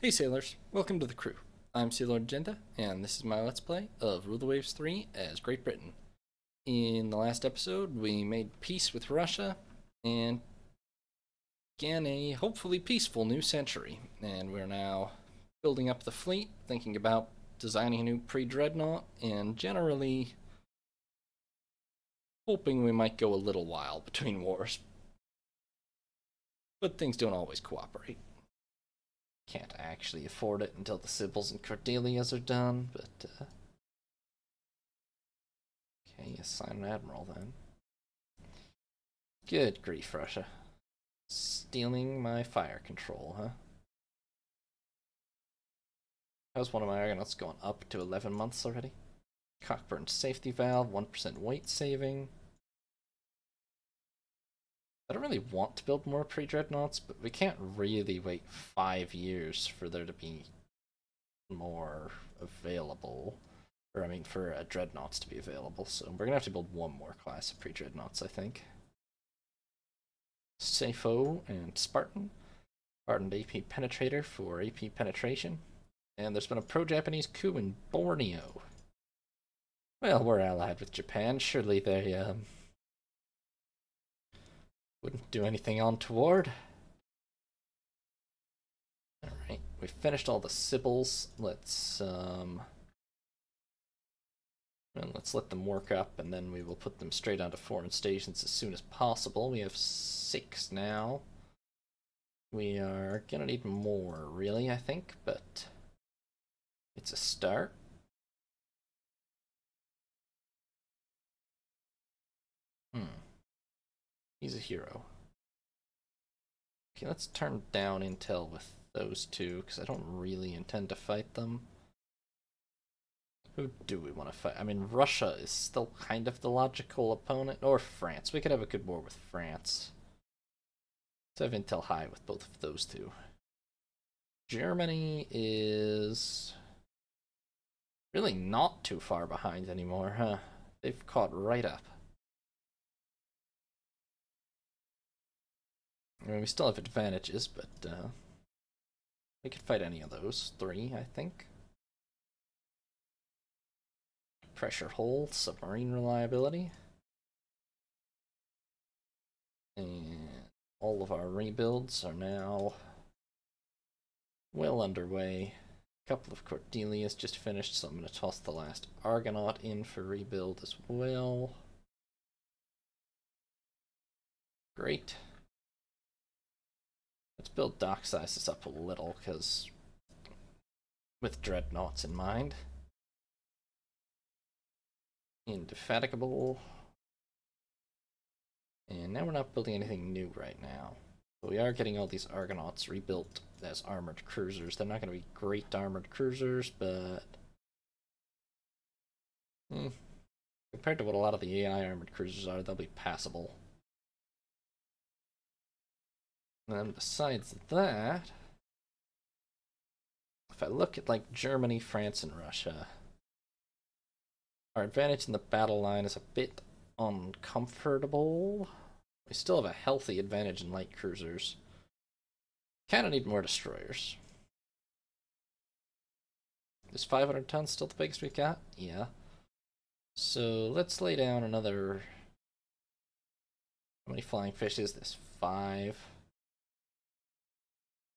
Hey sailors, welcome to the crew. I'm Sailor Agenda, and this is my Let's Play of Rule the Waves 3 as Great Britain. In the last episode, we made peace with Russia and began a hopefully peaceful new century, and we're now building up the fleet, thinking about designing a new pre-dreadnought, and generally hoping we might go a little while between wars. But things don't always cooperate. Can't actually afford it until the Sibyls and Cordelias are done, but okay, assign an admiral then. Good grief, Russia. Stealing my fire control, huh? How's one of my Argonauts going up to 11 months already? Cockburn safety valve, 1% weight saving. I don't really want to build more pre-dreadnoughts, but we can't really wait 5 years for there to be more available. Or, I mean, for dreadnoughts to be available, so we're gonna have to build one more class of pre-dreadnoughts, I think. Safo and Spartan. Spartan AP Penetrator for AP Penetration. And there's been a pro-Japanese coup in Borneo. Well, we're allied with Japan. Surely they, wouldn't do anything untoward. Alright, we finished all the Sibyls. Let's let them work up, and then we will put them straight onto foreign stations as soon as possible. We have 6 now. We are gonna need more, really, I think, but it's a start. He's a hero. Okay, let's turn down intel with those two, because I don't really intend to fight them. Who do we want to fight? I mean, Russia is still kind of the logical opponent, or France. We could have a good war with France. Let's have intel high with both of those two. Germany is really not too far behind anymore, huh? They've caught right up. I mean, we still have advantages, but we could fight any of those 3, I think. Pressure hull, submarine reliability. And all of our rebuilds are now well underway. A couple of Cordelias just finished, so I'm going to toss the last Argonaut in for rebuild as well. Great. Let's build dock sizes up a little, because with dreadnoughts in mind. Indefatigable. And now we're not building anything new right now. But we are getting all these Argonauts rebuilt as armored cruisers. They're not going to be great armored cruisers, but compared to what a lot of the AI armored cruisers are, they'll be passable. And besides that, if I look at like Germany, France, and Russia, our advantage in the battle line is a bit uncomfortable. We still have a healthy advantage in light cruisers. Kinda need more destroyers. Is 500 tons still the biggest we got? Yeah. So let's lay down another... How many flying fish is this? 5.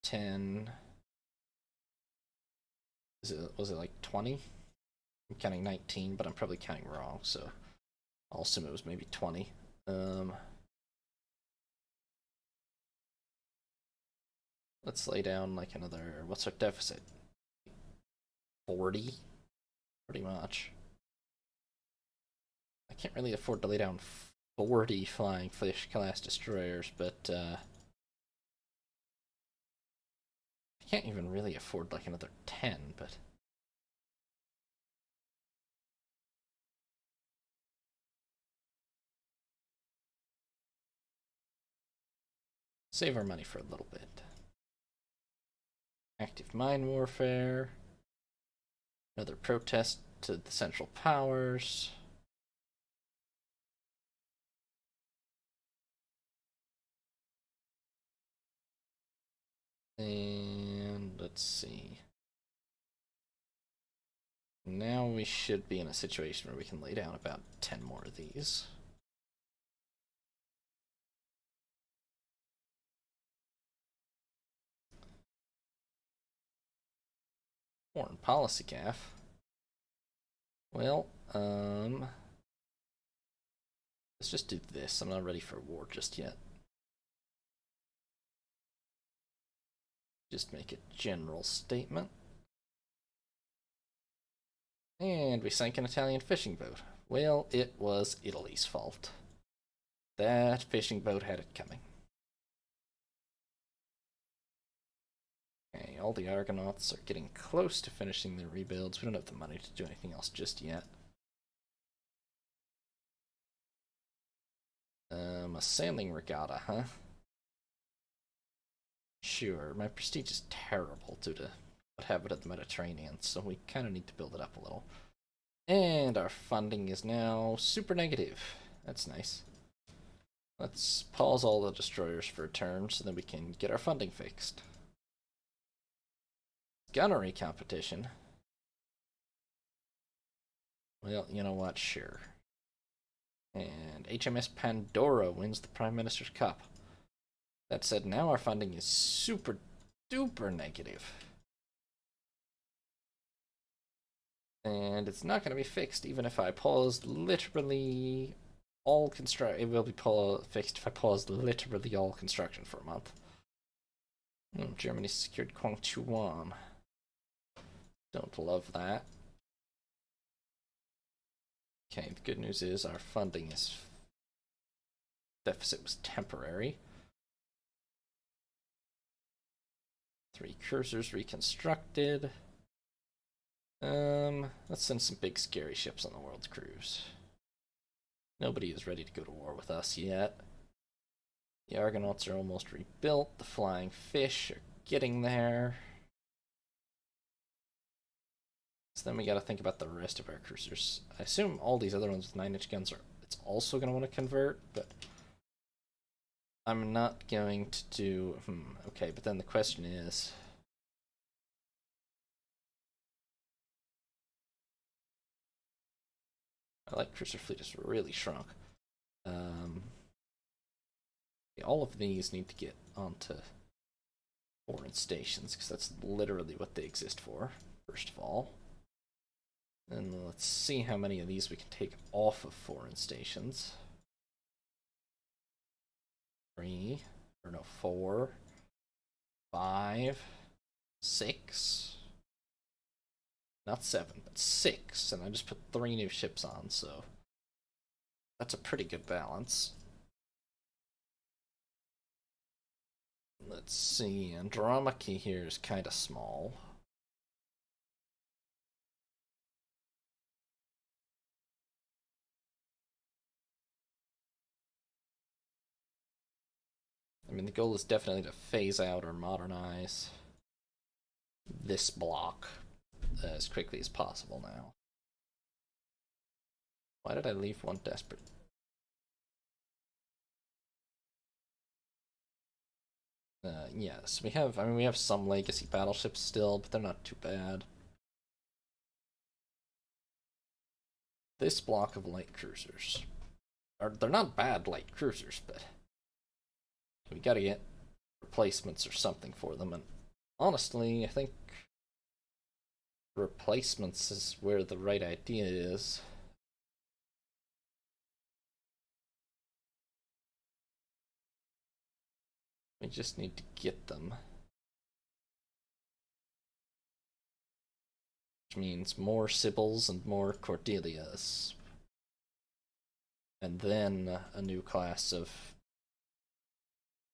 10. Was it like 20? I'm counting 19, but I'm probably counting wrong, so I'll assume it was maybe 20. Let's lay down like another... What's our deficit? 40? Pretty much. I can't really afford to lay down 40 flying fish class destroyers, but I can't even really afford like another 10, but save our money for a little bit. Active mine warfare. Another protest to the Central Powers. And let's see. Now we should be in a situation where we can lay down about 10 more of these. Foreign policy gaff. Well, let's just do this. I'm not ready for war just yet. Just make a general statement. And we sank an Italian fishing boat. Well, it was Italy's fault. That fishing boat had it coming. Okay, all the Argonauts are getting close to finishing their rebuilds. We don't have the money to do anything else just yet. A sailing regatta, huh? Sure, my prestige is terrible due to what happened at the Mediterranean, so we kind of need to build it up a little. And our funding is now super negative. That's nice. Let's pause all the destroyers for a turn so that we can get our funding fixed. Gunnery competition. Well, you know what? Sure. And HMS Pandora wins the Prime Minister's Cup. That said, now our funding is super duper negative. And it's not going to be fixed even if I pause literally all construction. It will be fixed if I pause literally all construction for a month. Germany secured Kwangchuan. Don't love that. Okay, the good news is our funding is deficit was temporary. 3 cruisers reconstructed. Let's send some big scary ships on the world cruise. Nobody is ready to go to war with us yet. The Argonauts are almost rebuilt. The Flying Fish are getting there. So then we gotta think about the rest of our cruisers. I assume all these other ones with 9-inch guns are it's also gonna want to convert, but I'm not going to do okay, but then the question is my light cruiser fleet is really shrunk. All of these need to get onto foreign stations because that's literally what they exist for, first of all. And let's see how many of these we can take off of foreign stations. 3, or no, 4, 5, 6. Not 7, but 6. And I just put 3 new ships on, so that's a pretty good balance. Let's see, Andromache here is kind of small. I mean, the goal is definitely to phase out or modernize this block as quickly as possible now. Why did I leave one desperate? Yes, we have some legacy battleships still, but they're not too bad. This block of light cruisers, they're not bad light cruisers, but we gotta get replacements or something for them, and honestly, I think replacements is where the right idea is. We just need to get them. Which means more Sibyls and more Cordelias. And then a new class of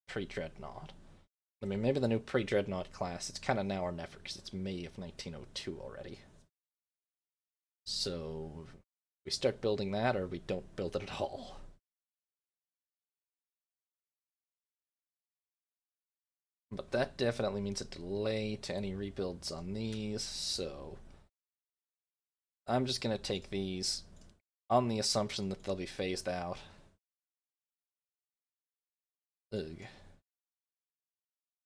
pre-dreadnought. I mean, maybe the new pre-dreadnought class, it's kind of now or never, because it's May of 1902 already. So, we start building that, or we don't build it at all. But that definitely means a delay to any rebuilds on these, so I'm just going to take these on the assumption that they'll be phased out. Ugh.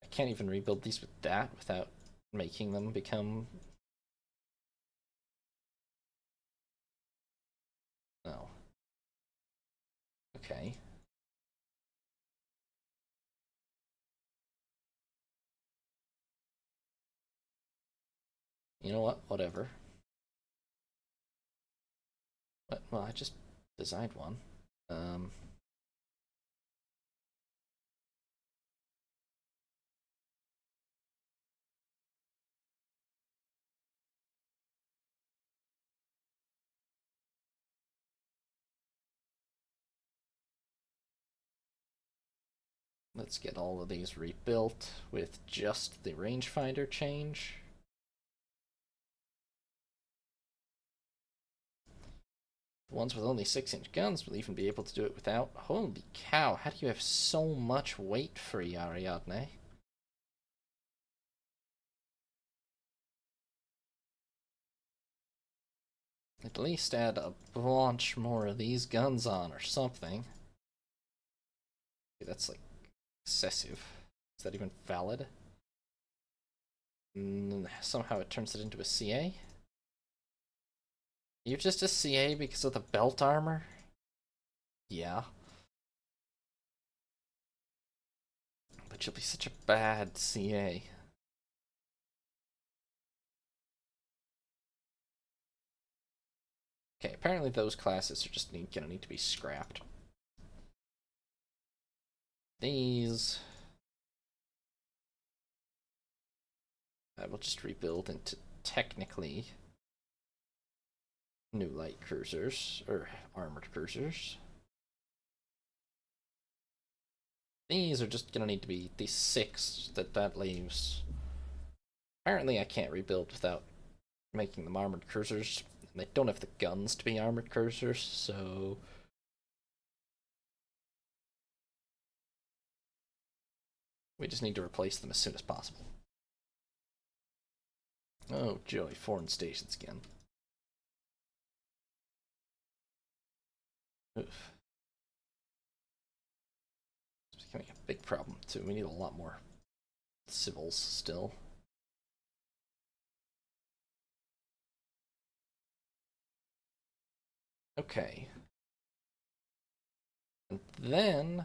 I can't even rebuild these with that without making them become... No. Okay. You know what? Whatever. But, well, I just designed one. Let's get all of these rebuilt with just the rangefinder change. The ones with only 6-inch guns will even be able to do it without. Holy cow, how do you have so much weight for Ariadne? At least add a bunch more of these guns on or something. That's like excessive. Is that even valid? Somehow it turns it into a CA? You're just a CA because of the belt armor? Yeah. But you'll be such a bad CA. Okay, apparently those classes are just gonna need to be scrapped. These... I will just rebuild into technically new light cruisers, or armored cruisers. These are just gonna need to be these 6 that leaves. Apparently I can't rebuild without making them armored cruisers. And they don't have the guns to be armored cruisers, so... we just need to replace them as soon as possible. Oh joy, foreign stations again. Oof. It's becoming a big problem too. We need a lot more civils still. Okay. And then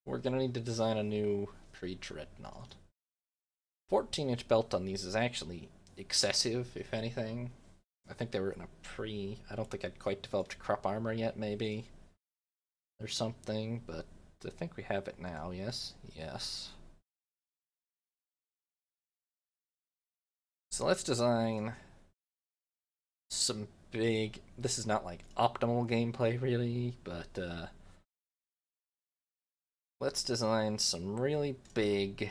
we're gonna need to design a new pre-dreadnought. 14-inch belt on these is actually excessive, if anything. I think they were in a pre... I don't think I'd quite developed crop armor yet, maybe. Or something, but I think we have it now, yes? Yes. So let's design some big... This is not like optimal gameplay, really, but let's design some really big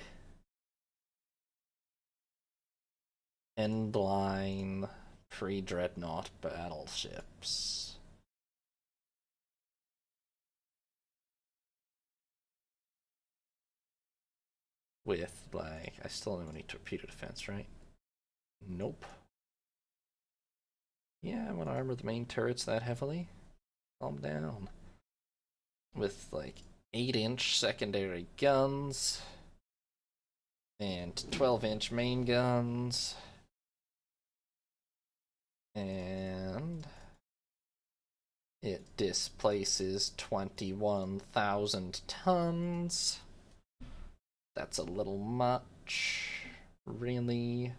endline pre-dreadnought battleships. With, like, I still don't need torpedo defense, right? Nope. Yeah, I want to armor the main turrets that heavily. Calm down. With, like, 8-inch secondary guns. And 12-inch main guns. And it displaces 21,000 tons. That's a little much, really.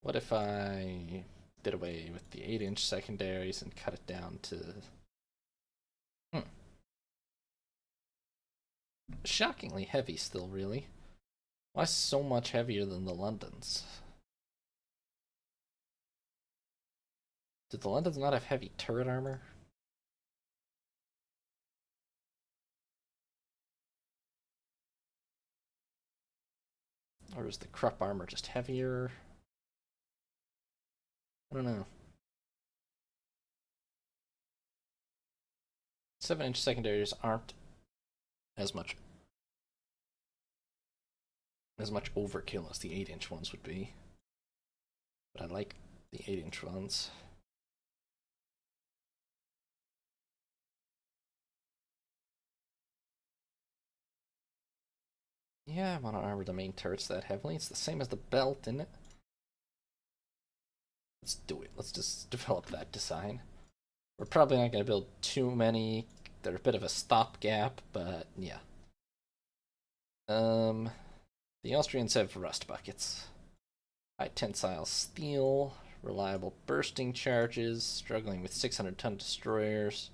What if I did away with the 8-inch secondaries and cut it down to... shockingly heavy still, really. Why so much heavier than the Londons? Did the Londons not have heavy turret armor? Or is the crop armor just heavier? I don't know. 7-inch secondaries aren't as much overkill as the 8-inch ones would be. But I like the 8-inch ones. Yeah, I want to armor the main turrets that heavily. It's the same as the belt, isn't it? Let's do it. Let's just develop that design. We're probably not going to build too many. They're a bit of a stopgap, but yeah. The Austrians have rust buckets. High tensile steel, reliable bursting charges, struggling with 600-ton destroyers,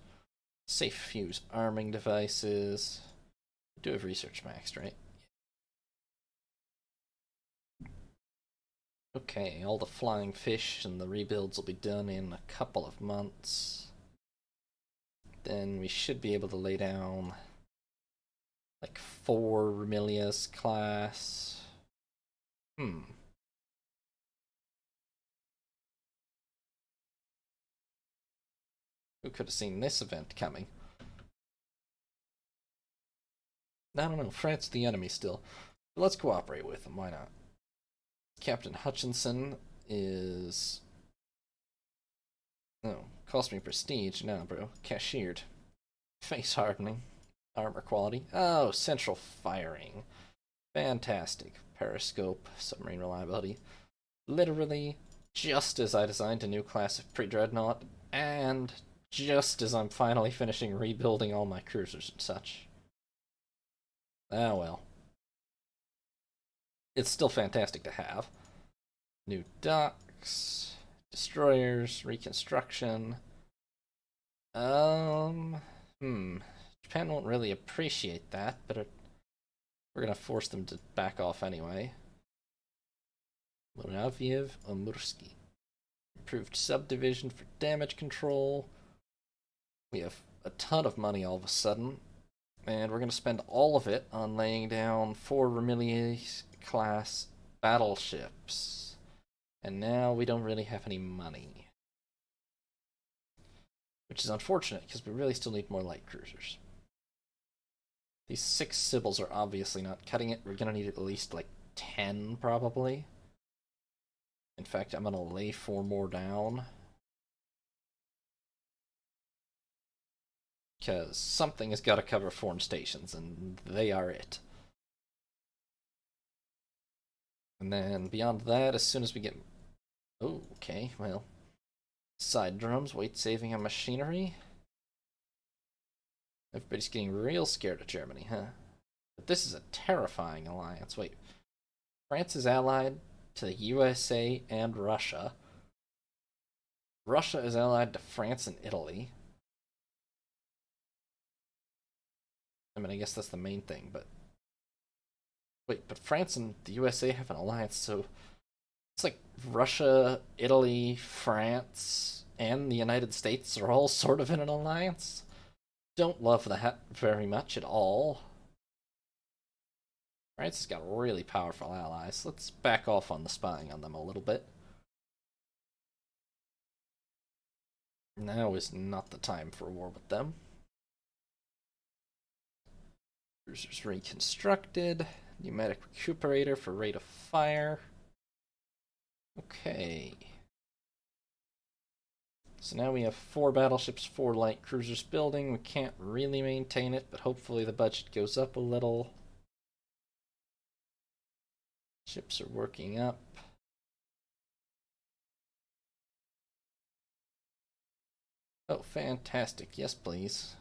safe fuse arming devices. We do have research maxed, right? Okay, all the flying fish and the rebuilds will be done in a couple of months. Then we should be able to lay down like 4 Remilius class. Who could have seen this event coming? I don't know, France is the enemy still. But let's cooperate with them, why not? Captain Hutchinson is... Oh, cost me prestige. No, bro. Cashiered. Face hardening. Armor quality. Oh, central firing. Fantastic. Periscope. Submarine reliability. Literally, just as I designed a new class of pre-dreadnought, and just as I'm finally finishing rebuilding all my cruisers and such. Ah, well. It's still fantastic to have. New docks, destroyers, reconstruction. Japan won't really appreciate that, but we're gonna force them to back off anyway. Moraviev, Amursky. Improved subdivision for damage control. We have a ton of money all of a sudden, and we're gonna spend all of it on laying down 4 Remilius class battleships. And now we don't really have any money. Which is unfortunate, because we really still need more light cruisers. These 6 Sibyls are obviously not cutting it. We're gonna need at least like 10, probably. In fact, I'm gonna lay 4 more down. Because something has got to cover foreign stations, and they are it. And then beyond that, as soon as we get... Oh, okay, well... Side drums, weight saving on machinery. Everybody's getting real scared of Germany, huh? But this is a terrifying alliance. Wait, France is allied to the USA and Russia. Russia is allied to France and Italy. I mean, I guess that's the main thing, but... Wait, but France and the USA have an alliance, so... It's like Russia, Italy, France, and the United States are all sort of in an alliance. Don't love that very much at all. France has got really powerful allies. Let's back off on the spying on them a little bit. Now is not the time for war with them. Cruisers reconstructed. Pneumatic recuperator for rate of fire. Okay. So now we have 4 battleships, 4 light cruisers building. We can't really maintain it, but hopefully the budget goes up a little. Ships are working up. Oh, fantastic. Yes, please.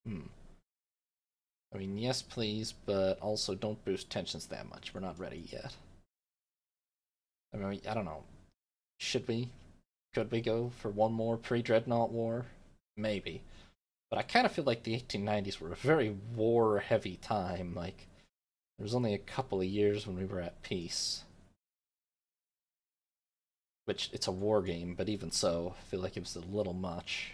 I mean, yes, please, but also don't boost tensions that much. We're not ready yet. I mean, I don't know. Should we? Could we go for one more pre-dreadnought war? Maybe. But I kind of feel like the 1890s were a very war-heavy time. Like, there was only a couple of years when we were at peace. Which, it's a war game, but even so, I feel like it was a little much.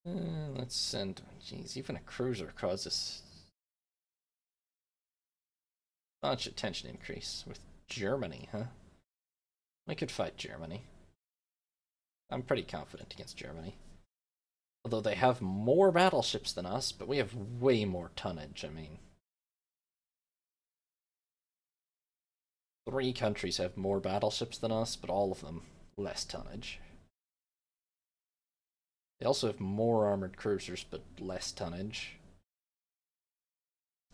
Let's send... Jeez, even a cruiser causes a bunch of tension increase with Germany, huh? We could fight Germany. I'm pretty confident against Germany. Although they have more battleships than us, but we have way more tonnage, I mean. 3 countries have more battleships than us, but all of them less tonnage. They also have more armored cruisers, but less tonnage.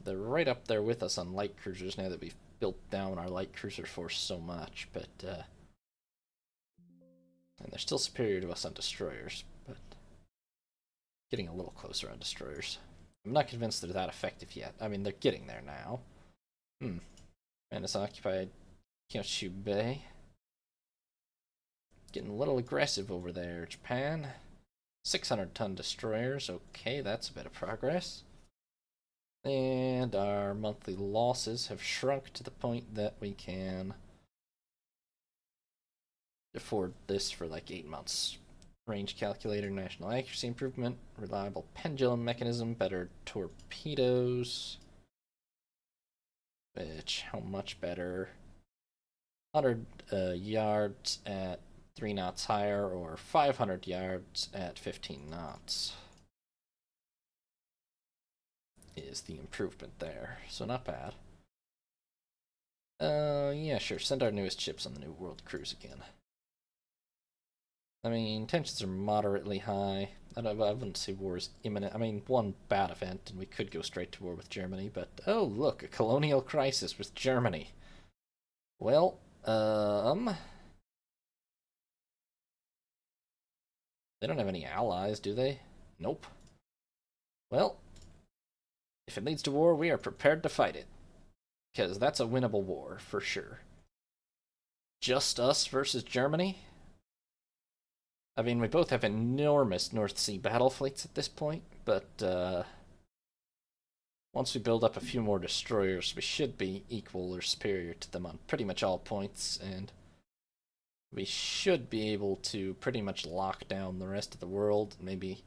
They're right up there with us on light cruisers now that we've built down our light cruiser force so much, but and they're still superior to us on destroyers, but getting a little closer on destroyers. I'm not convinced they're that effective yet. I mean, they're getting there now. And it's occupied Kyushu Bay. Getting a little aggressive over there, Japan. 600-ton destroyers. Okay, that's a bit of progress. And our monthly losses have shrunk to the point that we can afford this for like 8 months. Range calculator, national accuracy improvement, reliable pendulum mechanism, better torpedoes. Which, how much better? 100 yards at 3 knots higher, or 500 yards at 15 knots. Is the improvement there. So not bad. Yeah, sure. Send our newest ships on the New World Cruise again. I mean, tensions are moderately high. I wouldn't say war is imminent. I mean, one bad event, and we could go straight to war with Germany, but oh, look, a colonial crisis with Germany. Well, they don't have any allies, do they? Nope. Well, if it leads to war, we are prepared to fight it. Because that's a winnable war, for sure. Just us versus Germany? I mean, we both have enormous North Sea battle fleets at this point, but once we build up a few more destroyers, we should be equal or superior to them on pretty much all points, and we should be able to pretty much lock down the rest of the world. Maybe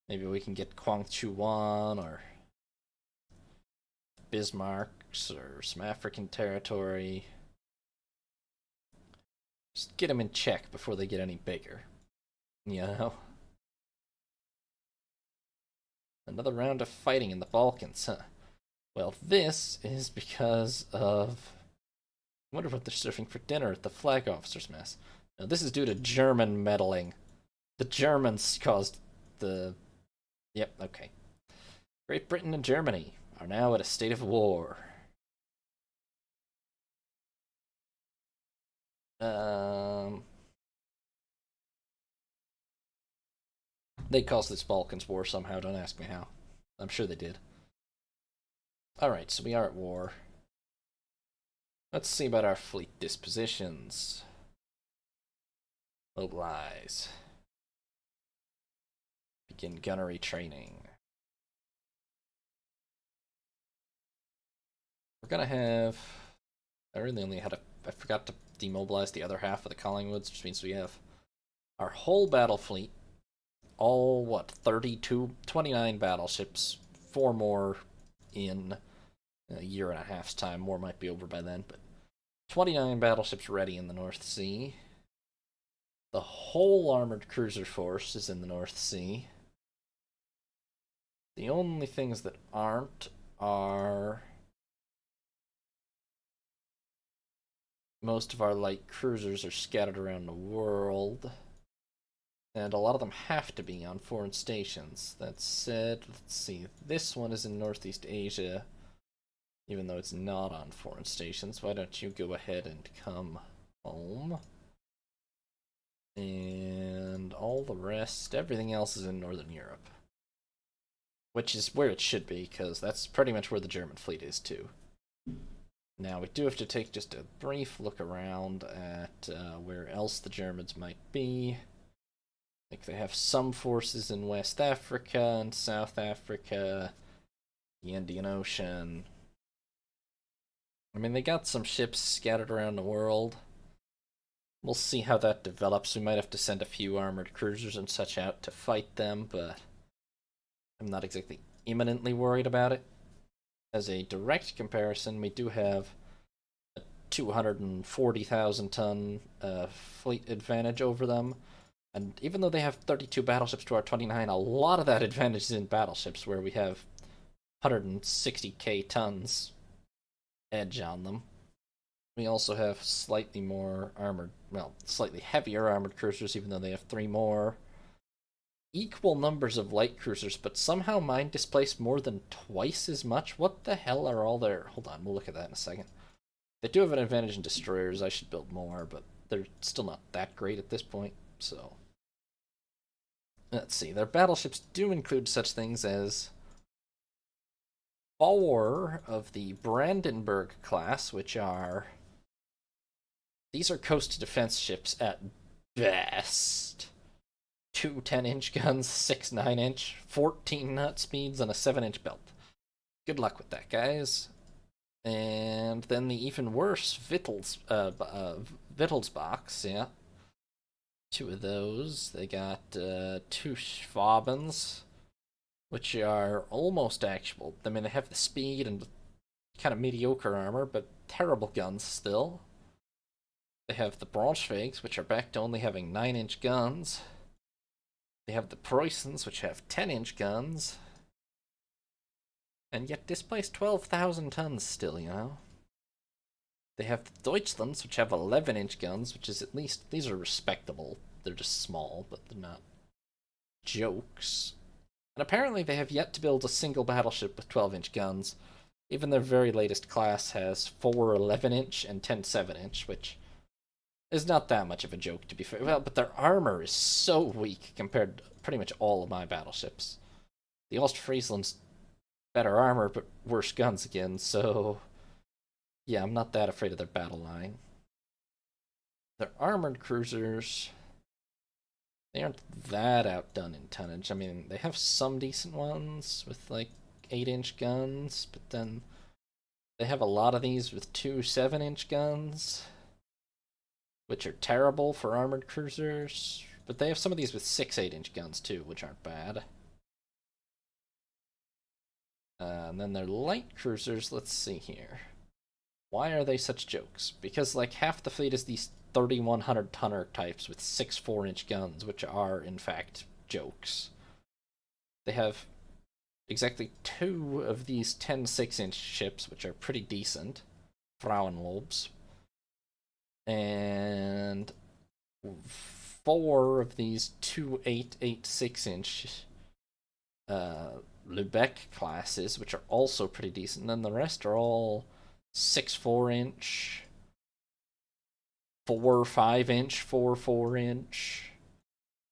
we can get Kwangchuan or Bismarck's or some African territory. Just get them in check before they get any bigger. You know? Another round of fighting in the Balkans, huh? Well, this is because of... I wonder what they're serving for dinner at the flag officers' mess. Now, this is due to German meddling. The Germans caused the... Yep, okay. Great Britain and Germany are now at a state of war. They caused this Balkans war somehow, don't ask me how. I'm sure they did. Alright, so we are at war. Let's see about our fleet dispositions. Mobilize. Begin gunnery training. We're gonna have... I really only had I forgot to demobilize the other half of the Collingwoods, which means we have our whole battle fleet. All, what, 29 battleships. 4 more in a year and a half's time. More might be over by then, but 29 battleships ready in the North Sea. The whole armored cruiser force is in the North Sea. The only things that aren't are most of our light cruisers are scattered around the world, and a lot of them have to be on foreign stations. That said, let's see, this one is in Northeast Asia, even though it's not on foreign stations. Why don't you go ahead and come home? And all the rest, everything else is in Northern Europe. Which is where it should be, because that's pretty much where the German fleet is, too. Now, we do have to take just a brief look around at where else the Germans might be. I think they have some forces in West Africa and South Africa, the Indian Ocean. I mean, they got some ships scattered around the world. We'll see how that develops. We might have to send a few armored cruisers and such out to fight them, but I'm not exactly imminently worried about it. As a direct comparison, we do have a 240,000 ton fleet advantage over them. And even though they have 32 battleships to our 29, a lot of that advantage is in battleships, where we have 160k tons edge on them. We also have slightly more armored, well, slightly heavier armored cruisers, even though they have 3 more. equal numbers of light cruisers, but somehow mine displaced more than twice as much. What the hell are all their... Hold on, we'll look at that in a second. They do have an advantage in destroyers. I should build more, but they're still not that great at this point, so... Let's see. Their battleships do include such things as 4 of the Brandenburg class, which are... These are coast defense ships at best. 2 10-inch guns, 6 9-inch, 14 knot speeds, and a 7-inch belt. Good luck with that, guys. And then the even worse Wittelsbachs, yeah. 2 of those. They got 2 Schwabens, which are almost actual. I mean, they have the speed and kind of mediocre armor, but terrible guns still. They have the Braunschweigs, which are back to only having 9-inch guns. They have the Preußens, which have 10-inch guns. And yet displace 12,000 tons still, you know? They have the Deutschlands, which have 11-inch guns, which is at least... These are respectable. They're just small, but they're not jokes. And apparently they have yet to build a single battleship with 12-inch guns. Even their very latest class has 4 11-inch and 10 7-inch, which is not that much of a joke, to be fair. Well, but their armor is so weak compared to pretty much all of my battleships. The Ostfriesland's better armor, but worse guns again, so... Yeah, I'm not that afraid of their battle line. Their armored cruisers... They aren't that outdone in tonnage. I mean, they have some decent ones with, like, 8-inch guns, but then they have a lot of these with 2 7-inch guns, which are terrible for armored cruisers. But they have some of these with 6 8-inch guns, too, which aren't bad. And then their light cruisers, let's see here. Why are they such jokes? Because, like, half the fleet is these 3,100 tonner types with 6 4-inch guns, which are, in fact, jokes. They have exactly 2 of these 10 6-inch ships, which are pretty decent. Frauenlobes. And 4 of these 2 8 6-inch Lübeck classes, which are also pretty decent. And then the rest are all 6 4-inch, 4 5-inch, 4 4-inch,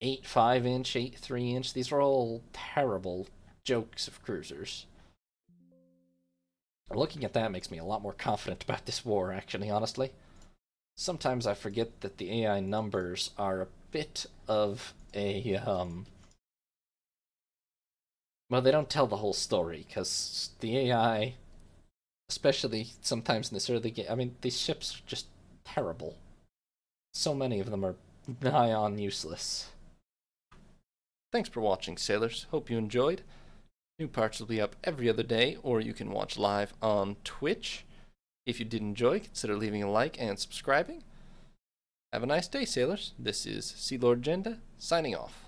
8 5-inch, 8 3-inch. These are all terrible jokes of cruisers. Looking at that makes me a lot more confident about this war, actually, honestly. Sometimes I forget that the AI numbers are a bit of a, well, they don't tell the whole story, because the AI, especially sometimes in this early game, I mean, these ships are just terrible. So many of them are nigh on useless. Thanks for watching, sailors. Hope you enjoyed. New parts will be up every other day, or you can watch live on Twitch. If you did enjoy, consider leaving a like and subscribing. Have a nice day, sailors. This is Sea Lord Agenda, signing off.